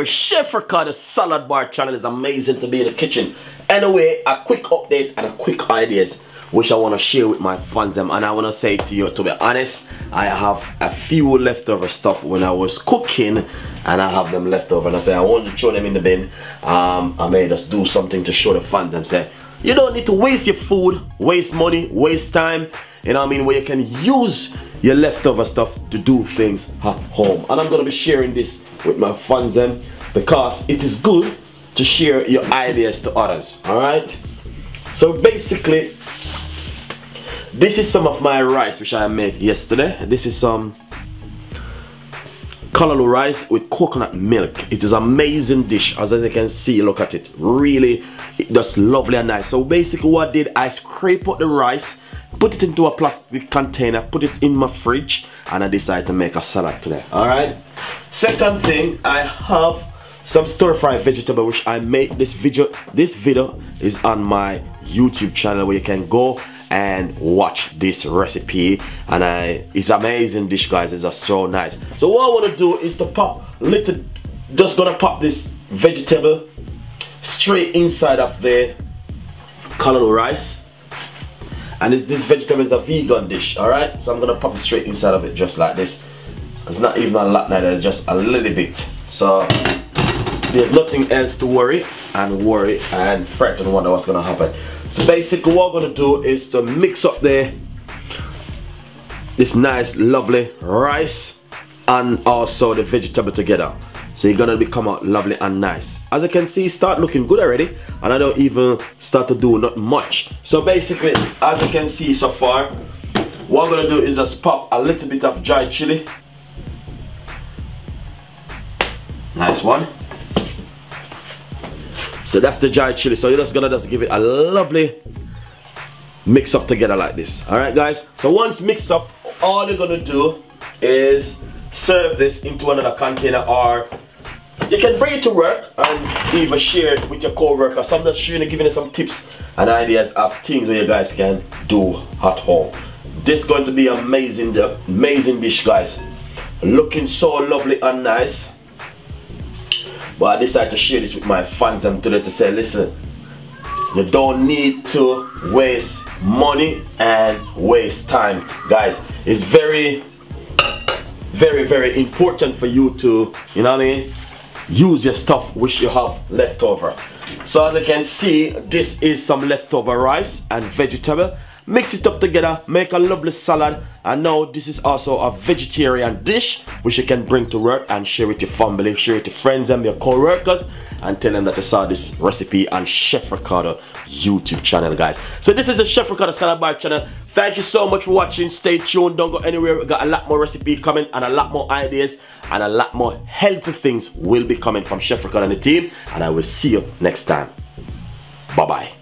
Chef Ricardo salad bar channel is amazing to be in the kitchen. Anyway, a quick update and a quick ideas which I want to share with my fans and I want to say to you, to be honest, I have a few leftover stuff when I was cooking and I have them left over and I say I want to throw them in the bin. I may just do something to show the fans and say you don't need to waste your food, waste money, waste time, you know what I mean, where you can use your leftover stuff to do things at home. And I'm going to be sharing this with my fans because it is good to share your ideas to others. Alright, so basically this is some of my rice which I made yesterday. This is some callaloo rice with coconut milk. It is an amazing dish. As you can see, look at it, really it does lovely and nice. So basically what I did, I scrape out the rice, put it into a plastic container, put it in my fridge, and I decided to make a salad today. Alright, second thing, I have some stir-fried vegetable which I made. This video is on my YouTube channel where you can go and watch this recipe, and it's amazing dish, guys. It's just so nice. So what I want to do is to pop little, just gonna pop this vegetable straight inside of the callaloo rice. And this vegetable is a vegan dish, alright? So I'm gonna pop it straight inside of it just like this. It's not even a lot neither, it's just a little bit. So there's nothing else to worry and fret and wonder what's gonna happen. So basically what I'm gonna do is to mix up this nice lovely rice and also the vegetable together. So you're gonna become out lovely and nice. As you can see, start looking good already, and I don't even start to do not much. So basically, as you can see so far, what I'm gonna do is just pop a little bit of dry chili. Nice one. So that's the dry chili. So you're just gonna give it a lovely mix up together like this. Alright guys, so once mixed up, all you're gonna do is serve this into another container, or you can bring it to work and even share it with your co-workers. So I'm just sharing, giving you some tips and ideas of things where you guys can do at home. This is going to be amazing, the amazing dish, guys. Looking so lovely and nice. But I decided to share this with my fans and today to say, listen, you don't need to waste money and waste time, guys. It's very important for you to, you know what I mean, use your stuff which you have left over. So as you can see, this is some leftover rice and vegetable. Mix it up together, make a lovely salad, and now this is also a vegetarian dish which you can bring to work and share with your family, share with your friends and your co-workers, and tell them that you saw this recipe on Chef Ricardo YouTube channel, guys. So this is the Chef Ricardo salad bar channel. Thank you so much for watching. Stay tuned, don't go anywhere. We got a lot more recipe coming and a lot more ideas and a lot more healthy things will be coming from Chef Ricardo and the team, and I will see you next time. Bye bye.